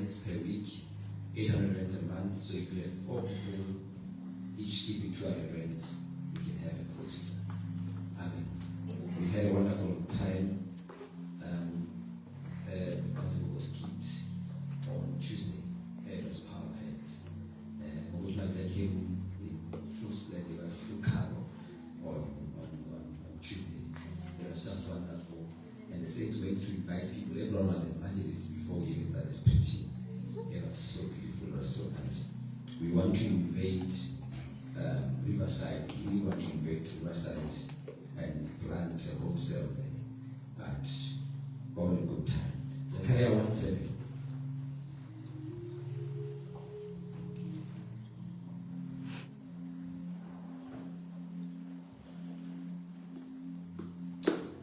rands per week, 800 rands a month. So if you have 4 people, each giving 200 rands, you can have a post. Amen. We had a wonderful time. The person was kicked on Tuesday. It was power pants. Mngomezulu came with full splendor. It was full cargo on Tuesday. It was just wonderful. And the saints went to invite people. Everyone was an evangelist before we even started preaching. It was so beautiful. It was so nice. We want to invade Riverside. We want to invade Riverside and plant a home cell there. But all a good time. Zechariah 1:7.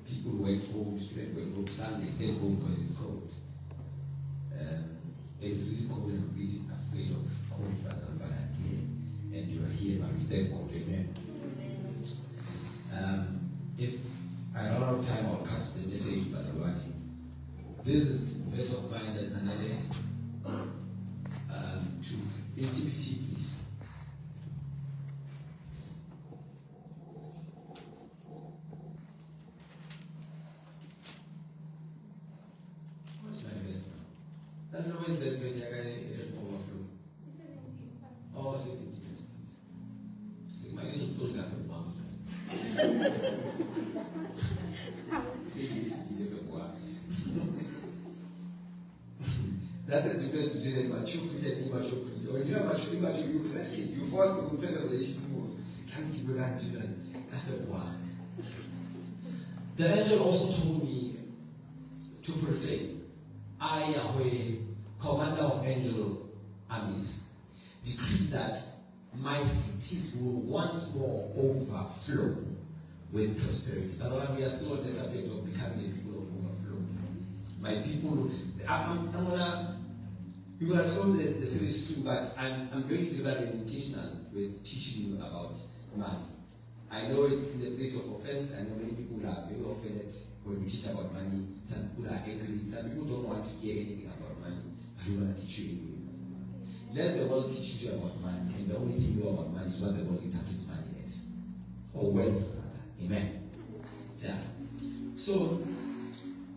People went home, students went home, Sunday stayed home because it's cold. It's really cold and I'm really afraid of cold, but again, and you are here, but we thank God, amen. If I run out of time, I'll cut the message, but this is verse of mine. There's another to intimacy, please. What's my verse now? I don't know where's that verse. I can overflow. Oh, 70 verse. So my little told that from Mount. That's the difference between a mature preacher and immature preacher. When you are mature, you press it. You force people to tell the relationship more. Can you go back to that? That's the one. The angel also told me to proclaim, I, Yahweh, commander of angel armies, decree that my cities will once more overflow with prosperity. That's why we are still on the subject of becoming a people of overflow. My people, we're going to close the service soon, but I'm very deliberate and intentional with teaching you about money. I know it's in the place of offense. I know many people are very offended when we teach about money. Some people are angry. Some people don't want to hear anything about money. But we want to teach you anyway. Let the world teach you about money, and the only thing you know about money is what the world interprets money as, or wealth. Amen. Yeah. So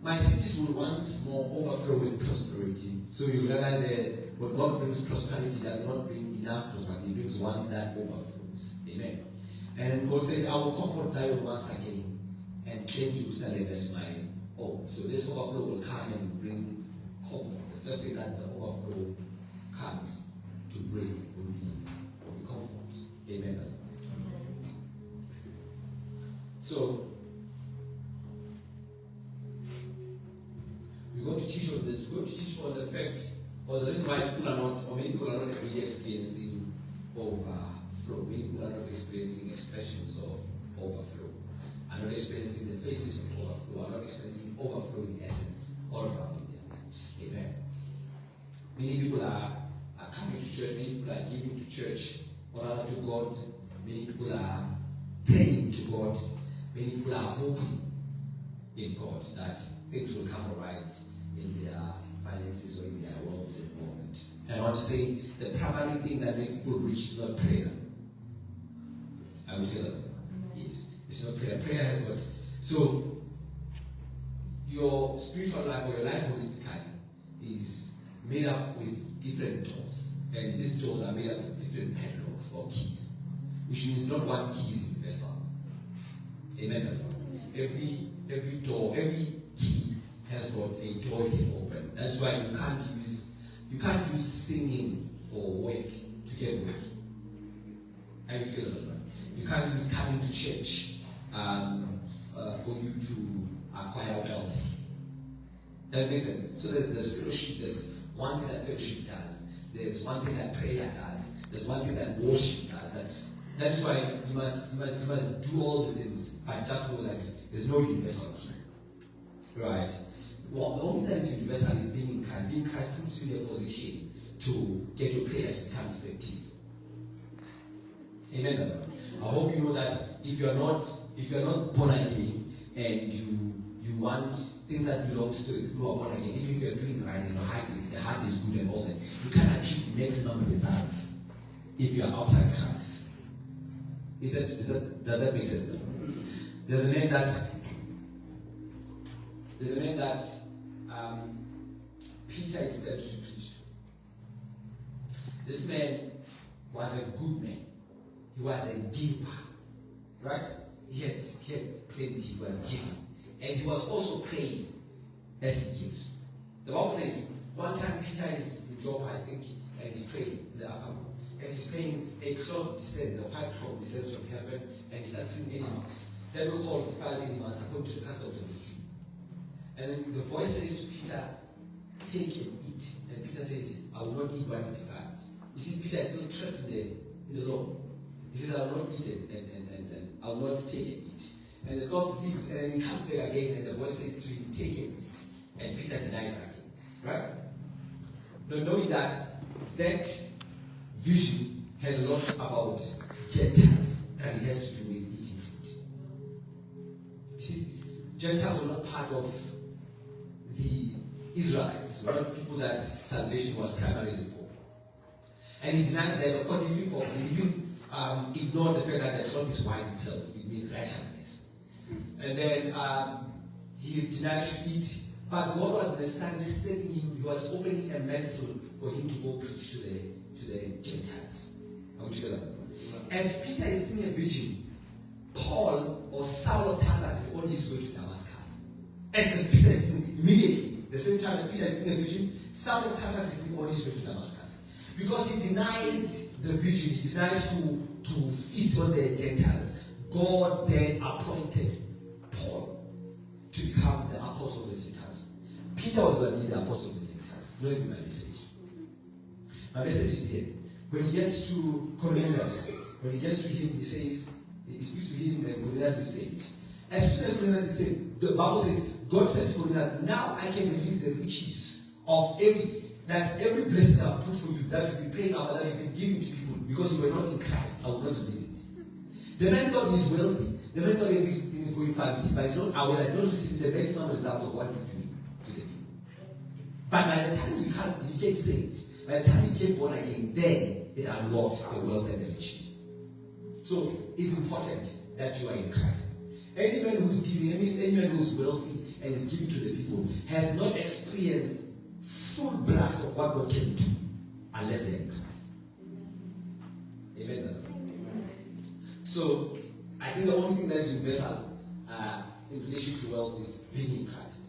my cities will once more overflow with prosperity. So you realize that what God brings prosperity does not bring enough prosperity. He brings one that overflows. Amen. And God says, I will comfort Zion once again and claim Jerusalem as my own. So this overflow will come and bring comfort. The first thing that the overflow comes to bring will be comfort. Amen. So we're going to teach on this. We're going to teach on the fact, or the reason why people are not, or many people are not really experiencing overflow. Many people are not experiencing expressions of overflow. Are not experiencing the phases of overflow. Are not experiencing overflow in essence all around in their lives. Amen. Many people are coming to church. Many people are giving to church, honor to God. Many people are praying to God. Many people are hoping in God that things will come right in their finances or in their worlds at the moment. And I want to say the primary thing that makes people rich is not prayer. I will tell that. Yes. It's not prayer. Prayer has what? So your spiritual life or your life holistically is made up with different doors. And these doors are made up with different padlocks or keys. Which means not one key is universal. Amen. Every door, every key has got a door you can open. That's why you can't use singing for work to get work. I feel that right. You can't use coming to church for you to acquire wealth. That makes sense. So there's fellowship. There's one thing that fellowship does. There's one thing that prayer does. There's one thing that worship does. That's why you must do all the things, but just know that there's no universal key. Right? Well, the only thing that is universal is being in Christ. Being in Christ puts you in a position to get your prayers to become effective. Amen. I hope you know that if you're not born again and you you want things that belong to the people who are born again. Even if you're doing right and the heart is good and all that, you can achieve maximum results if you are outside Christ. Does that make sense? There's a man that Peter is sent to preach to. This man was a good man. He was a giver, right? He had plenty. He was giving, and he was also praying as he gives. The Bible says one time Peter is in Joppa, I think, and he's praying in the upper room. As he's praying, a cloud descends, a white cloud descends from heaven, and he starts seeing animals. Then we call it 5 animals according to the custom of the Jew. And then the voice says to Peter, take and eat. And Peter says, I will not eat what is defiled. You see, Peter is still trapped in the law. He says, I will not eat it, and I will not take and eat. And the cloth leaves, and then he comes back again, and the voice says to him, take and eat. And Peter denies again. Right? Now, knowing that vision had a lot about Gentiles that it has to do with eating food. You see, Gentiles were not part of the Israelites, were not people that salvation was primarily for. And he denied that, of course, he even ignored the fact that the cloth is white itself. It means righteousness. And then he denied to eat. But God was necessarily sending him, he was opening a mantle for him to go preach to the Gentiles. Are we together? As Peter is seeing a vision, Paul or Saul of Tarsus is on his way to Damascus. As Peter is seeing immediately, the same time as Peter is seeing a vision, Saul of Tarsus is on his way to Damascus. Because he denied the vision, he denied to feast on the Gentiles. God then appointed Paul to become the apostle of the Gentiles. Peter was going to be the apostle of the Gentiles. It's not even my message. My message is here. When he gets to Cornelius, when he gets to him, he speaks to him, and Cornelius is saved. As soon as Cornelius is saved, the Bible says, God said to Cornelius, now I can release the riches of every blessing I've put for you, that you've been praying about, that you've been giving to people, because you were not in Christ, I will not release it. The man thought he's wealthy. The man thought everything is going fine with him, but he's not aware that he don't receive the maximum results of what he's doing to the people. But by the time he became saved, by the time he became born again, then it unlocks the wealth and the riches. So it's important that you are in Christ. Anyone who's giving, anyone who's wealthy and is giving to the people has not experienced full blast of what God can do unless they're in Christ. Amen. So I think the only thing that is universal in relation to wealth is being in Christ.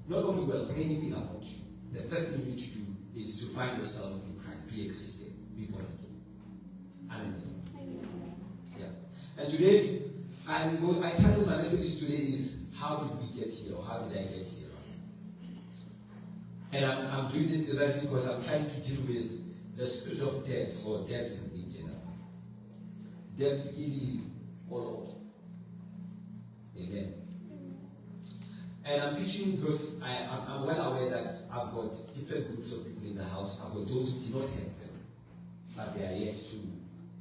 Not only wealth, anything about you. The first thing you need to do is to find yourself in Christ. Be a Christian. Be born again. Amen. Yeah. And today, I titled my message today is how did we get here, or how did I get here? And I'm doing this deliberately because I'm trying to deal with the spirit of debts, or debts in general. Debts in all. Amen. And I'm preaching because I'm well aware that I've got different groups of people in the house. I've got those who do not have them, but they are yet to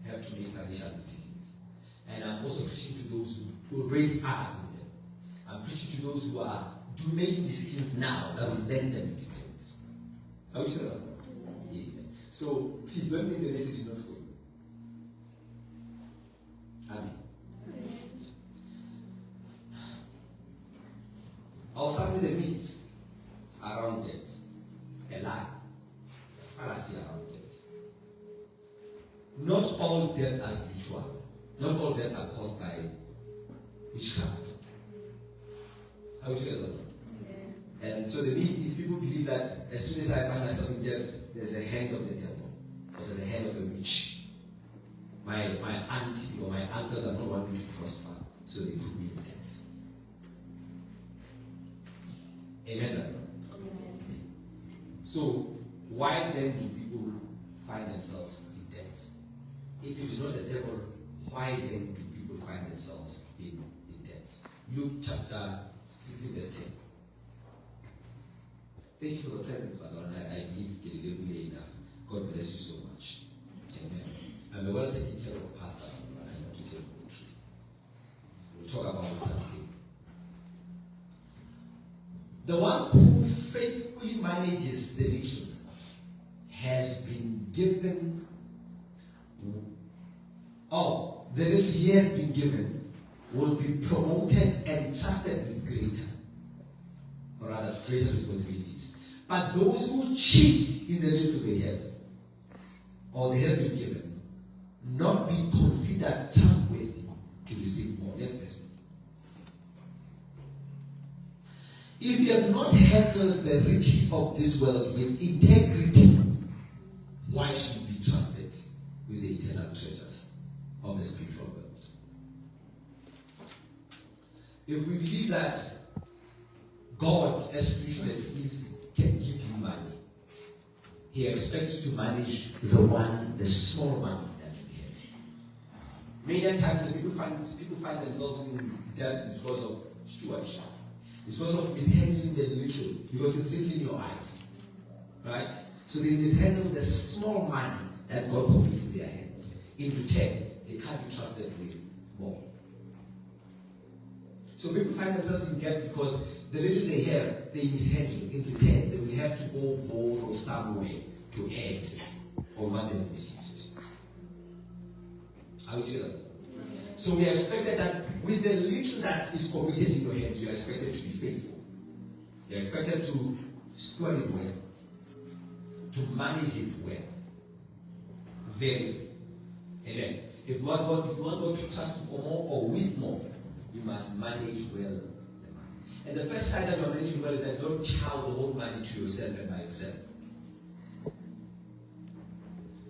have to make financial decisions. And I'm also preaching to those who already are in them. I'm preaching to those who are making decisions now that will lend them independence. Are we together? Amen. So please don't think the message is not for you. Amen. I'll start with the myths around debt. A lie. A fallacy around debt. Not all debts are spiritual. Not all debts are caused by witchcraft. How would you get that? And so the myth is people believe that as soon as I find myself in debt, there's a hand of the devil, or there's a hand of a witch. My auntie or my uncle does not want me to prosper, so they put me in debt. Amen. So why then do people find themselves in debt? If it is not the devil, why then do people find themselves in debt? Luke chapter 16 verse 10. Thank you for the presence, Pastor. I believe Galileo enough. God bless you so much. Amen. I'm a well taken care of pastor, and I want to tell you the truth. We'll talk about something. The one who faithfully manages the little has been given, the little he has been given will be promoted and trusted with greater, or rather greater responsibilities. But those who cheat in the little they have, or they have been given, not be considered trustworthy to receive more. Next verse. If you have not handled the riches of this world with integrity, why should you be trusted with the eternal treasures of the spiritual world? If we believe that God, as spiritual as He is, can give you money, He expects you to manage the small money that you have. Many times people find themselves in debts because of stewardship. It's because of mishandling the little, because it's little in your eyes. Right? So they mishandle the small money that God puts in their hands. In return, they can't be trusted with more. So people find themselves in debt because the little they have, they mishandle. In return, they will have to go borrow somewhere to add on what they've misused. Are we together? So we are expected that with the little that is committed in your hands, you are expected to be faithful. You are expected to steward it well, to manage it well. Very well. Amen. If you want God to trust you for more or with more, you must manage well the money. And the first sign that you are managing well is that you don't chow the whole money to yourself and by yourself.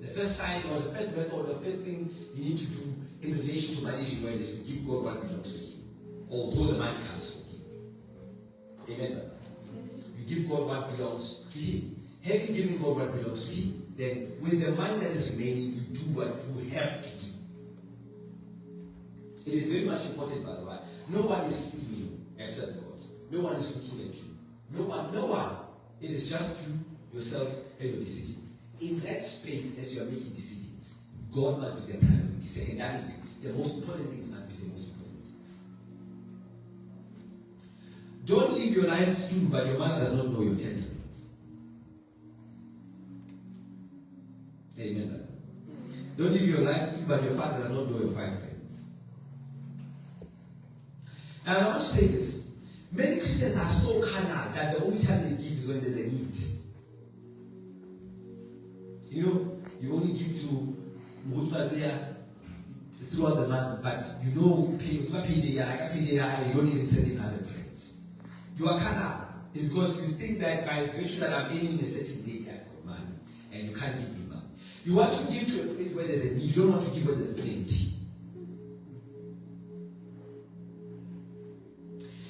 The first sign or the first method or the first thing you need to do in relation to managing well is to give God what belongs to Him, although the money comes from Him. Amen. You give God what belongs to Him. Having given God what belongs to Him, then with the money that is remaining, you do what you have to do. It is very much important, by the way. No one is seeing you except God. No one is looking at you. No one. It is just you, yourself, and your decisions. In that space, as you are making decisions, God must be the priority. Secondarily, the most important things must be the most important things. Don't live your life through, but your mother does not know your 10 minutes. Amen, brother. Don't live your life through, but your father does not know your 5 friends. And I want to say this. Many Christians are so carnal that the only time they give is when there's a need. You know, you only give to Mngomezulu throughout the month, but you know you pay you don't even send in 100 friends. You are carnal. It's because you think that by virtue that I'm earning a certain date I've got money and you can't give me money. You want to give to a place where there's a need, you don't want to give when there's plenty.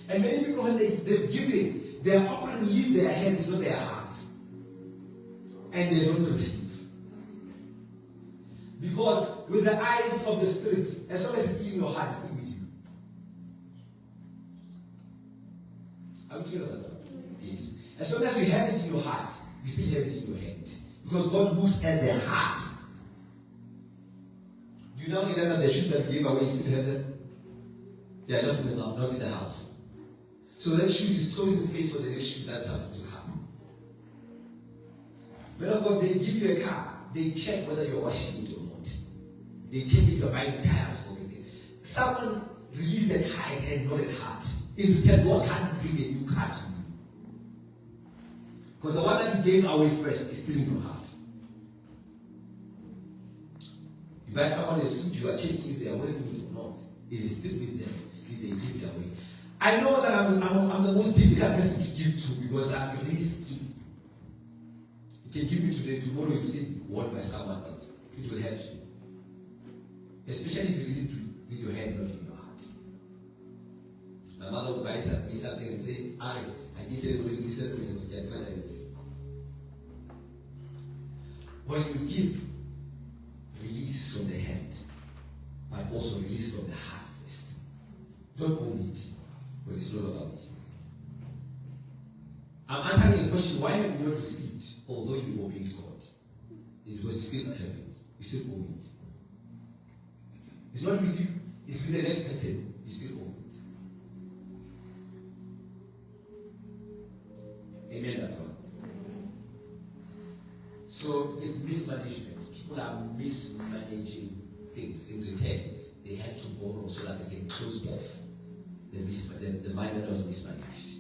And many people, when they've given, their offering leaves their hands, not their hearts. And they don't receive. Because with the eyes of the Spirit, as long as it's in your heart, it's in with you. Are we together? Yes. As long as you have it in your heart, you still have it in your hand. Because God looks at the heart. Do you know that the shoes that you gave away, you still have them? They are just not in the house. So that shoes is closing space for the next shoe that's supposed to come. When of God, they give you a car, they check whether you're washing it or not. They check if you're buying tires for it. Someone released the car and not at heart. In return, God can't bring a new car to you. Because the one that you gave away first is still in your heart. You buy someone a suit, you are checking if they are wearing it or not. Is it still with them? Did they give it away? I know that I'm the most difficult person to give to because I'm risky. You can give me today, tomorrow you see worn by someone else. It will help you. Especially if you release it with your hand, not in your heart. My mother would buy something and say, I said, when you give, release from the hand, but also release from the heart first. Don't own it. But it's not about you. I'm answering a question, why have you not received, although you obeyed God? It's because you still have it. You still own it. It's not with you, it's with the next person. You still own Amen, that's all. So it's mismanagement. People are mismanaging things in return. They have to borrow so that they can close off the money that was mismanaged.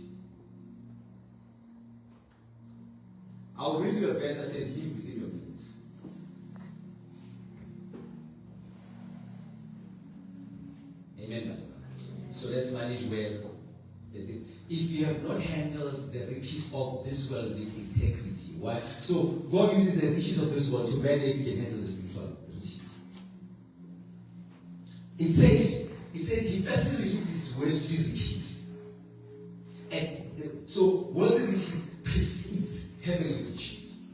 I'll read you a verse that says, live within your means. Amen, Pastor. So let's manage well. If you have not handled the riches of this world with integrity, why? So God uses the riches of this world to measure if you can handle the spiritual riches. It says he firstly releases worldly riches. And so worldly riches precedes heavenly riches.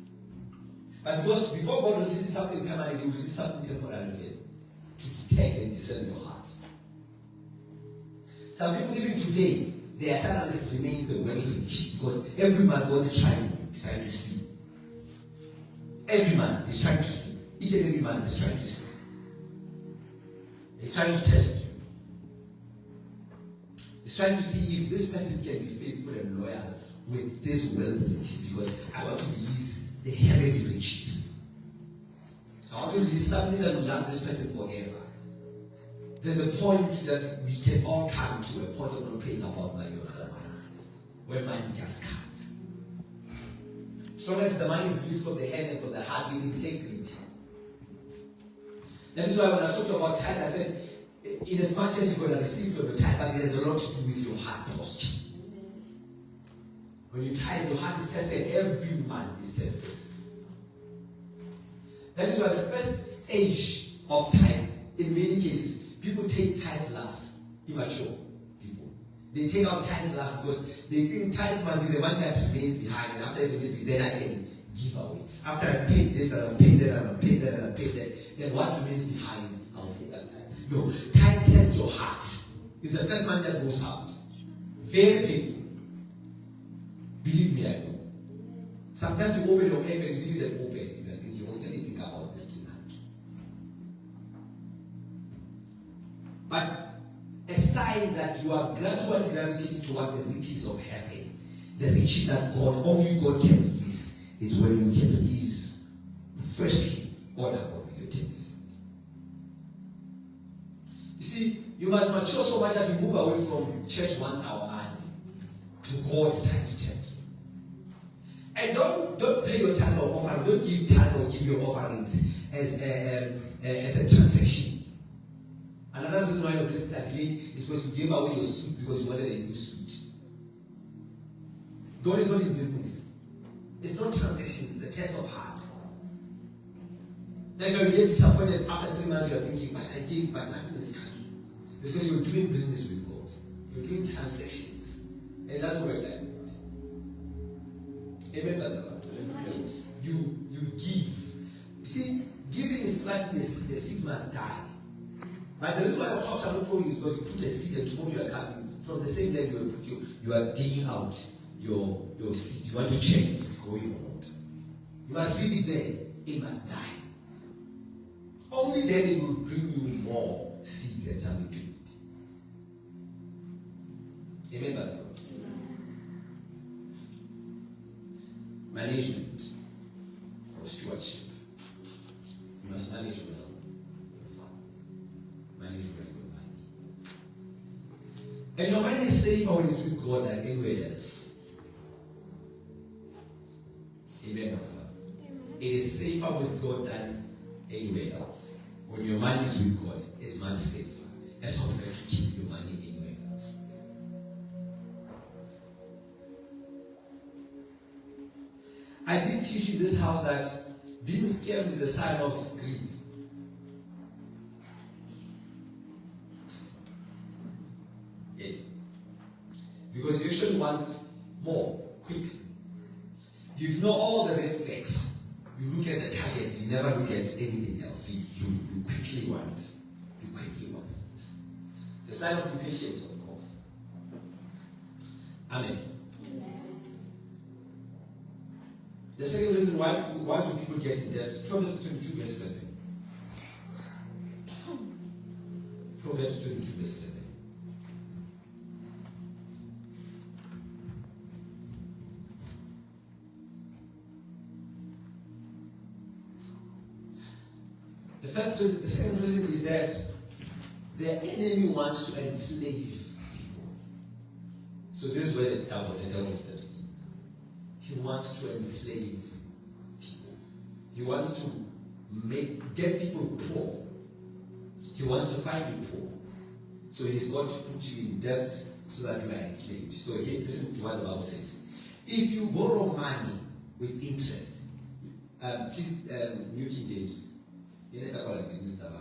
But because before God releases something permanent, he will release something temporary first to detect and discern your heart. Some people even today, their salary remains the worldly riches because every man God is trying to see. Every man is trying to see. Each and every man is trying to see. He's trying to test you. He's trying to see if this person can be faithful and loyal with this worldly riches because I want to release the heavenly riches. I want to release something that will last this person forever. There's a point that we can all come to a point of not praying about money or money, where money just comes. As long as the money is released from the hand and from the heart with integrity. That is why when I talked about tithe, I said, in as much as you're going to receive from your tithe, but it has a lot to do with your heart posture. When you tithe, your heart is tested. Every man is tested. That is why the first stage of tithe, in many cases, people take tithe last. Immature people. They take out tithe last because they think tithe must be the one that remains behind, and after it remains behind, then I can give away. After I paid this, and I paid that, and I paid that, and I paid that, then what remains behind, I'll take that tithe. No, tithe tests your heart. It's the first one that goes out. Very painful. Believe me, I know. Sometimes you open your paper and you leave it open. You are thinking, what can you think about this tonight? But a sign that you are gradually gravitating toward the riches of heaven, the riches that only God can release, is when you can release, firstly, honor God with your 10%. You see, you must mature so much that you move away from church 1 hour early to God's time to test you. And don't pay your tithe or offering, don't give tithe or give your offerings as a transaction. Another reason why your blessings are delayed is because you gave away your suit because you wanted a new suit. God is not in business. It's not transactions, it's the test of heart. That's why you get disappointed after 3 months. You are thinking, but I gave, but nothing is coming. It's because you're doing business with God. You're doing transactions. And that's what we're like. Amen, Pastor? Yes. You give. You see, giving is planting the seed must die. But the reason why your crops are not growing is because you put a seed and tomorrow you are coming from the same land you are digging out your seed. You want to check if it's growing or not. You must leave it there. It must die. Only then it will bring you more seeds and something to eat. Amen, Pastor? Management or stewardship. You must manage well your funds. Manage well your money. And your money is safer when it's with God than anywhere else. Amen, Pastor? It is safer with God than anywhere else. When your money is with God, it's much safer as compared to keep your money anywhere else. I did teach in this house that being scammed is a sign of greed. Yes. Because you actually want more quickly. You ignore all the red flags. You look at the target, you never look at anything else. You quickly want this. It's a sign of impatience, of course. Amen. The second reason why do people get in debt? Proverbs 22 verse 7. Proverbs 22 verse 7. first reason. The second reason is that the enemy wants to enslave people. So this is where the devil steps in. He wants to enslave people. He wants to get people poor. He wants to find you poor. So he's got to put you in debt so that you are enslaved. So here, listen to what the Bible says. If you borrow money with interest, please, New King James, you need to call it business stuff.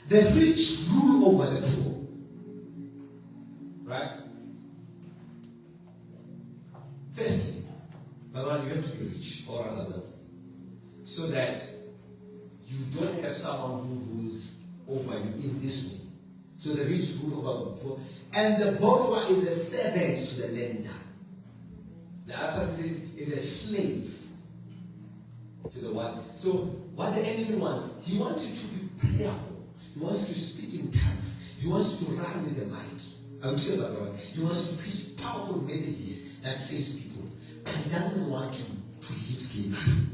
The rich rule over the poor. Right? Firstly, you have to be rich or rather wealthy, so that you don't have someone who rules over you in this way. So the rich rule over the poor, and the borrower is a servant to the lender. The other is a slave to the one. So what the enemy wants, he wants you to be prayerful. He wants you to speak in tongues. He wants you to run with the mic. I will tell you about that. He wants you to preach powerful messages that saves people. But he doesn't want you to live slavery.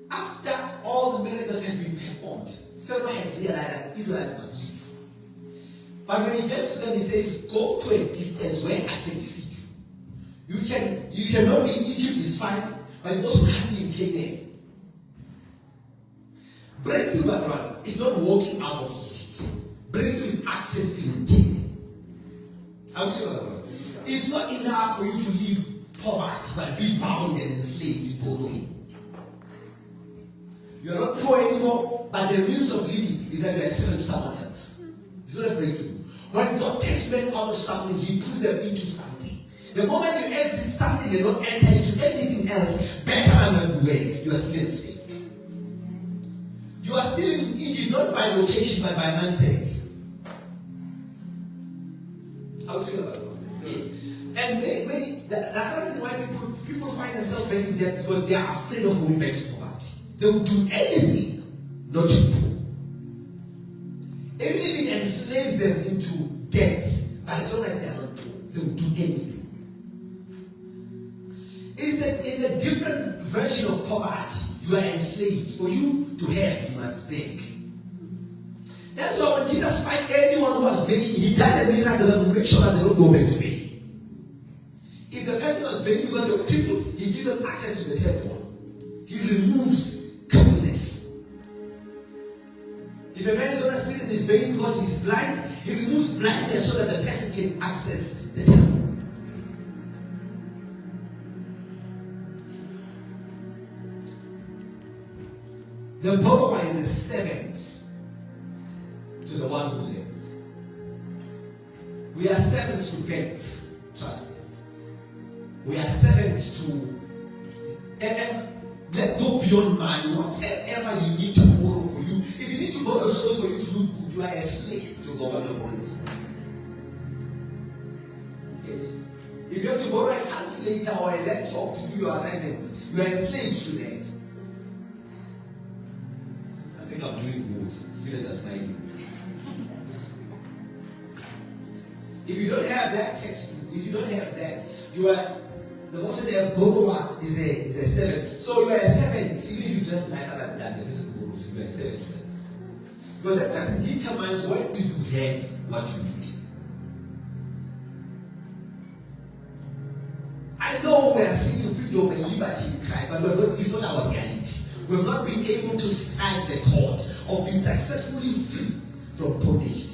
After all the miracles had been performed, Pharaoh had realized that Israelites must leave. But when he gets to them, he says, go to a distance where I can see you. You cannot be in Egypt, is fine, but you also can't be in Canaan. Breakthrough, Pastor, is not walking out of Egypt. Breakthrough is accessing Canaan. I'll tell you what. It's not enough for you to leave poverty, but be bound and enslaved, borrowing. You're not poor anymore, but the means of living is that you are selling to someone else. It's not a breakthrough. When God takes men out of something, he puts them into something. The moment you exit something and don't enter into anything else better than the way, you are still enslaved. You are still in Egypt, not by location, but by mindset. I'll tell you about that. Yes. And the reason why people find themselves very in debt is because they are afraid of going back to poverty. They will do anything not to be poor. Even if it enslaves them into debts, but as long as they are not poor, they will do anything. It's a different version of poverty. You are enslaved. For you to have, you must beg. That's why when Jesus finds anyone who was begging, he does a miracle that will make sure that they don't go back to beg. If the person was begging because of people, he gives them access to the temple. He removes coldness. If a man is on the street and is begging because he's blind, he removes blindness so that the person can access the temple. The borrower is a servant to the one who lends. We are servants to banks. Trust me. We are servants to. And let's go beyond money. Whatever you need to borrow for you. If you need to borrow clothes for you to look good, you are a slave to government borrowing for. Yes. If you have to borrow a calculator or a laptop to do your assignments, you are a slave to that. I think I'm doing good. Students are smiling. If you don't have that textbook, if you don't have that, you are the most of the borrower is a servant. So you are a servant, even if you just nicer than the person who borrows, you are a servant to that. Because that person determines when do you have what you need. I know we are seeing freedom and liberty in Christ, but it's not our reality. We have not been able to strike the chord of being successfully free from bondages.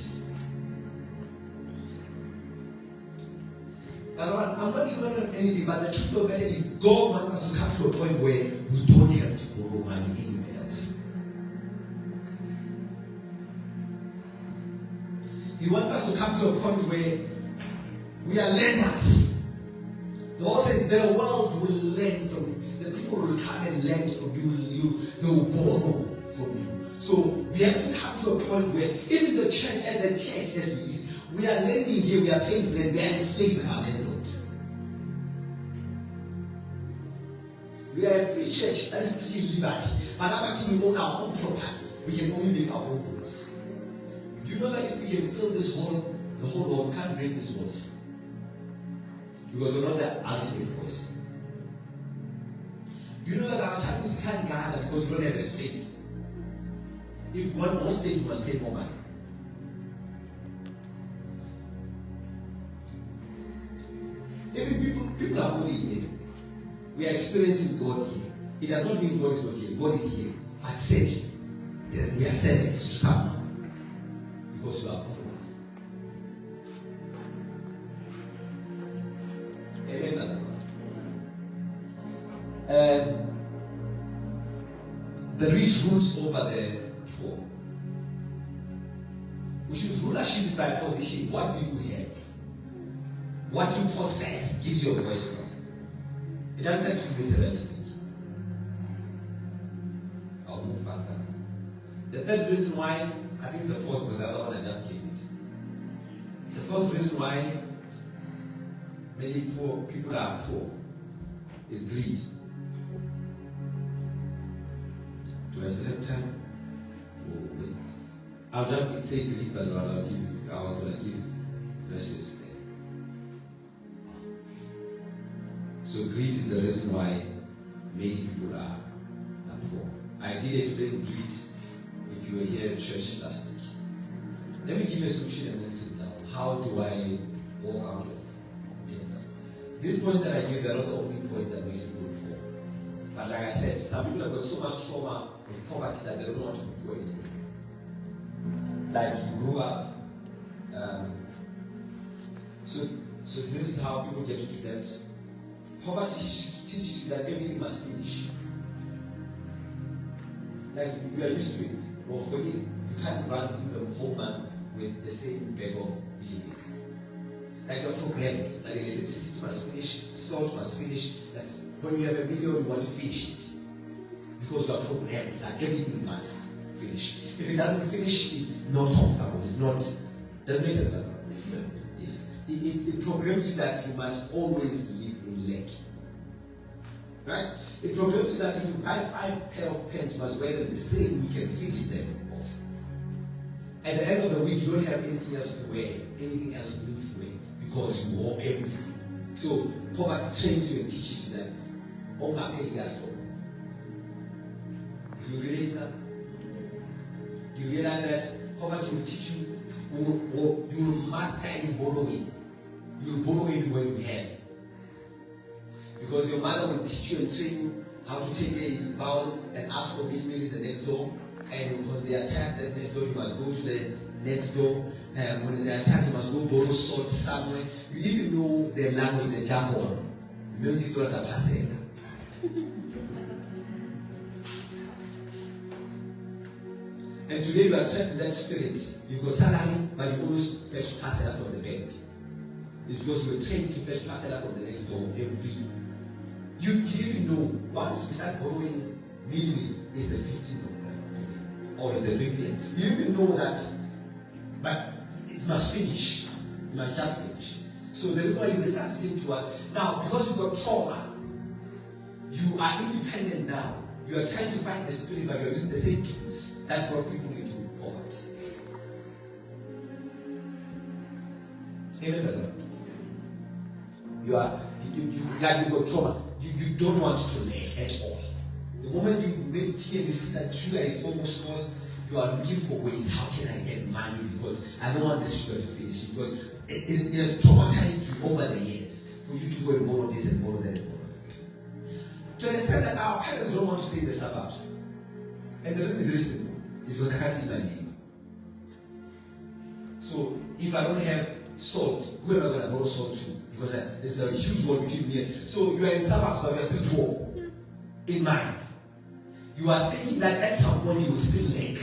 I'm not ignorant of anything, but the truth of the matter is God wants us to come to a point where we don't have to borrow money anywhere else. He wants us to come to a point where we are lenders. The Lord said the world will lend from you. The people will come and lend from you. They will borrow from you. So we have to come to a point where even the church and the church as we are lending here, we are paying rent, we are enslaved by our landlords. We are a free church that is preaching liberty, but actually we own our own property. We can only make our own rules. Do you know that if we can fill this hall, the whole hall, we can't break this walls? Because we're not the ultimate voice. You know that our families can't gather because we don't have a space. If we want more space, we must pay more money. Even people are fully here. We are experiencing God here. It does not mean God is not here. God is here. But said, yes, we are servants to someone because you are compromised. Amen, Pastor. The rich rules over the poor. We should rulership is by position. What do you have? What you possess gives you a voice. It doesn't have to be materialistic. I'll move faster. The third reason why, I think it's the fourth because the other one I just gave it. The fourth reason why many poor people are poor is greed. Do I still have time? Oh, wait. I'll just say greed, but I was going to give verses there. So greed is the reason why many people are poor. I did explain greed if you were here in church last week. Let me give you a solution and then sit down. How do I walk out of debts? These points that I give, they're not the only points that makes people poor. But like I said, some people have got so much trauma with poverty that they don't want to be poor anymore. Like you grew up, so this is how people get into debts. Poverty teaches you that everything must finish. Like you are used to it. You can't run through the whole month with the same bag of behavior. Like you're programmed. Like electricity must finish, salt must finish. Like when you have $1 million, you want to finish it. Because you are programmed that everything must finish. If it doesn't finish, it's not comfortable. It's not. Doesn't make sense. Yes. It programs you that you must always live in lack. Right? It programs you that if you buy 5 pair of pants, you must wear them the same week and finish them off. At the end of the week, you don't have anything else to wear, anything else to wear, because you wore everything. So poverty trains you and teaches you that. Oh my God, do you relate to that? Do you realize that poverty will teach you, or you will master in borrowing? You will borrow even when you have. Because your mother will teach you and train you how to take a bowl and ask for meal the next door. And when they attack the next door, you must go to the next door. And when they attack, you must go borrow salt somewhere. You even know the language, the jargon. Music not a pasela. And today you are trapped in that spirit. You've got salary, but you always fetch pasela from the bank. It's because you were trained to fetch pasela from the next door every year. You even know, once you start borrowing, meaning it's the 15th of November, or it's the 20th. You even know that, but it must finish. It must just finish. So there is why you resuscitate to us. Now, because you've got trauma, you are independent now. You are trying to find the spirit, but you are using the same tools that brought people into poverty. Amen. Like you've got trauma. You don't want to lack at all. The moment you make tea and you see that sugar is almost gone, you are looking for ways. How can I get money? Because I don't want the sugar to finish. Because it has traumatized you over the years for you to go and borrow this and borrow that and borrow that. To understand that our parents don't want to stay in the suburbs. And the reason is very simple. It's because I can't see my neighbor. So if I don't have salt, who am I going to borrow salt to? Because there's a huge wall between me and so you are in suburbs, but you are still poor in mind. You are thinking that at some point you will still lack.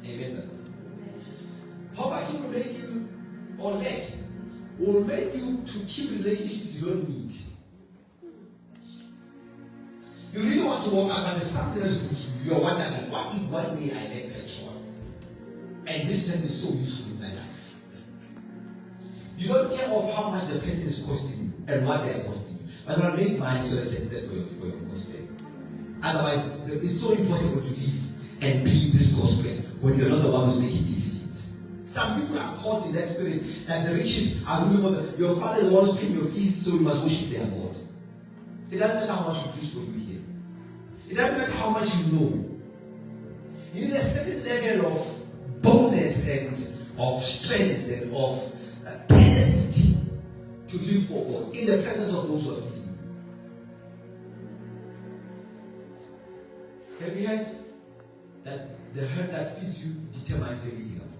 Amen. Poverty will make you, or lack, will make you to keep relationships you don't need. You really want to walk out, but there's something else with you. You're wondering, what if one day I lack petrol? And this person is so useful in my life. You don't care of how much the person is costing you and what they are costing you. But I make mine so that it's there for your gospel. Otherwise, it's so impossible to live and be this gospel when you're not the one who's making decisions. Some people are caught in that spirit that the riches are ruling over. Your father is the one who's paying your fees, so you must worship their God. It doesn't matter how much we preach for you here. It doesn't matter how much you know. You need a certain level of boldness and of strength and of tenacity to live for God in the presence of those who are feeding you. Have you heard that the herd that feeds you determines everything about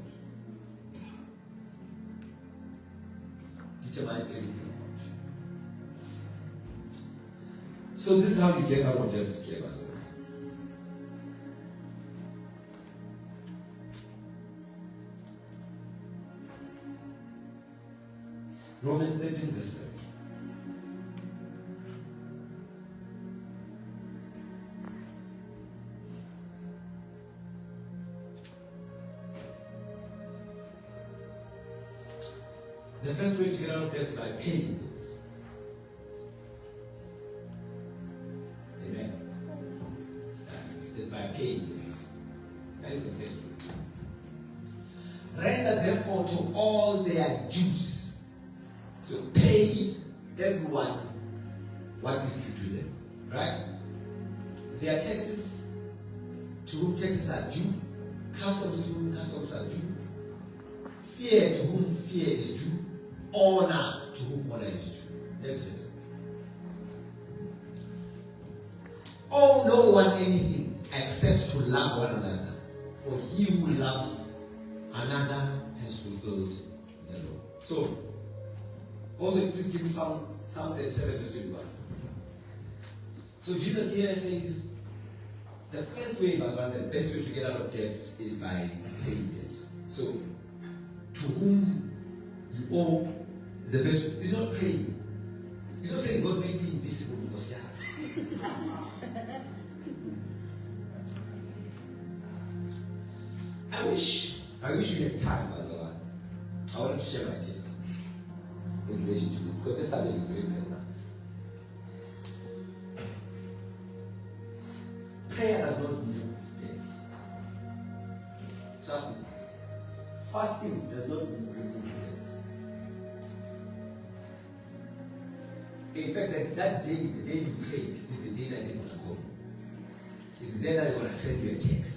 you? Determines everything about you. So this is how you get out of that scare. Romans 13 verse 7. The first way to get out of debt is by paying bills. Amen. It's by paying bills. That is the first way. Render therefore to all their dues. So pay everyone what is due to them. Right? Their taxes, to whom taxes are due, customs to whom customs are due, fear to whom fear is due, honor to whom honor is due. Next verse. Owe no one anything except to love one another, for he who loves another has fulfilled the law. So, also please give me Psalm 37 verse 21. So Jesus here says the first way, the best way to get out of debts is by paying debts. So to whom you owe the best, it's not praying. It's not saying God make me invisible because I wish we had time as well. I wanted to share my tips in relation to this because this subject is very personal. Prayer does not move debts. Trust me. Fasting does not remove debts. In fact, that day, the day you prayed, is the day that they're going to call you. It's the day that they're going to send you a text.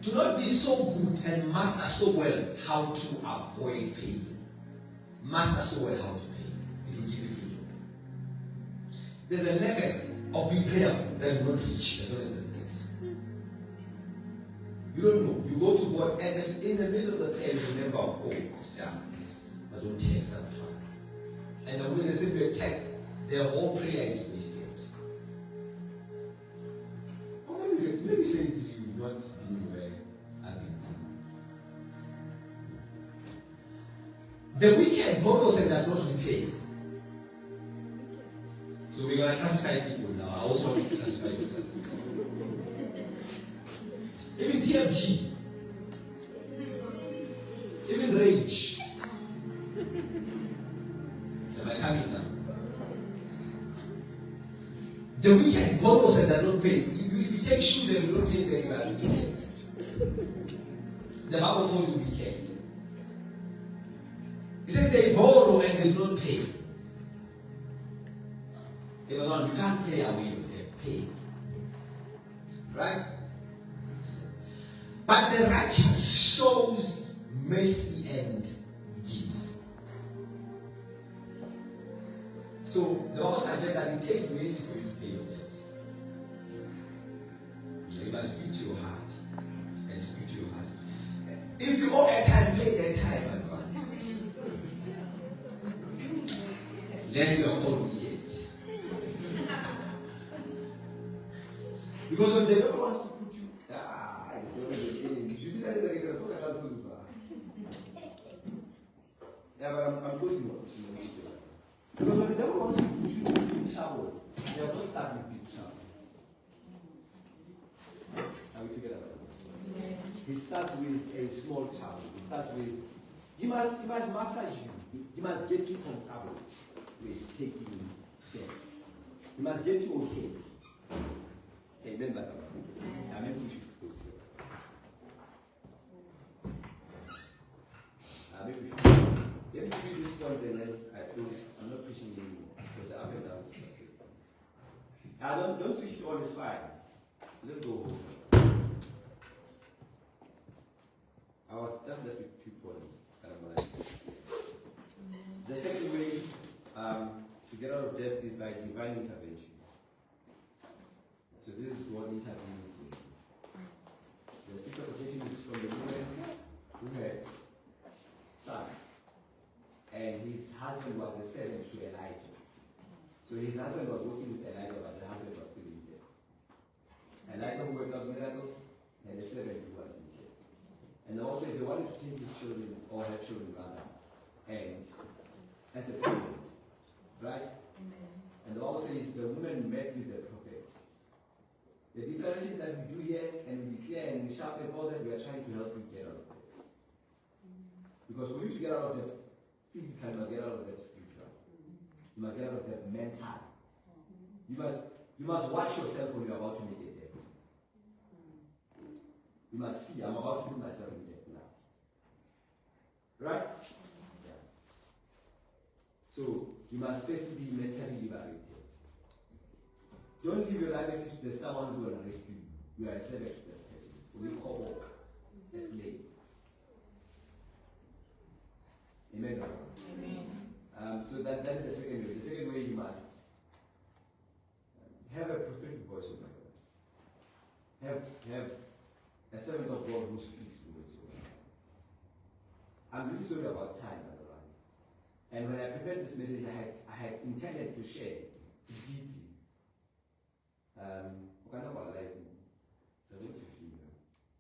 Do not be so good and master so well how to avoid paying. Master so well how to pay. It will give you freedom. There's a level of being prayerful that you will not reach as long as there's things. You don't know. You go to God and in the middle of the prayer you remember, oh, yeah, but don't text that one. And then when they send you a text, their whole prayer is wasted. Or maybe say this, you've not been where I've been. The wicked borrows and does not repay. So we're going to classify people now. I also want to classify yourself. Even TFG. Even rage. Am I coming now? The wicked borrows and does not pay. If you take shoes and you don't pay very well, you can't. The Bible calls you wicked. It says they borrow and they do not pay. It was on, you can't pay away your debt. Pay. Right? But the righteous shows mercy and gives. So the Bible suggests that it takes mercy for you to pay your debts. You must speak to your heart and speak to your heart. If you owe a time, pay that time advance. Let your own be it. Because if they don't want to put you, yeah, but I'm posting what. Because when the devil wants to put you in trouble, they are not start with big trouble. Are we together? He starts with a small trouble. He starts with, he must massage you. He must get you comfortable with taking debts. He must get you okay. Amen, but I mean, we should close here. noise. I'm not preaching anymore because the up and down is frustrating. Don't switch to all this fine. Let's go home. I was just left with 2 points that I'm going to do. The second way to get out of debt is by divine intervention. So this is God intervening with you. The scripture quotation is from the woman who had sons, and his husband was a servant to Elijah. So his husband was working with Elijah, but the husband was still in debt. Elijah, who worked out miracles, had a servant who was in debt. And also, if they wanted to take his children, or her children rather, and as a parent, right? And also, the woman met with the prophet. The declarations that we do here, and we declare and we sharpen all that, we are trying to help you get out of debt. Because for you to get out of debt, physically, you must get out of debt spiritual. You must get out of debt mental. You must watch yourself when you're about to make a debt. You must see, I'm about to put myself in debt now. Right? Yeah. So, you must first be mentally liberated. Don't live your life as if there's someone who will rescue you. You are a servant to that person. We call walk a slave. Amen. Amen. So that is the second way. The second way, you must have a prophetic voice of God. Have a servant of God who speaks words of God. I'm really sorry about time, by the way. And when I prepared this message, I had intended to share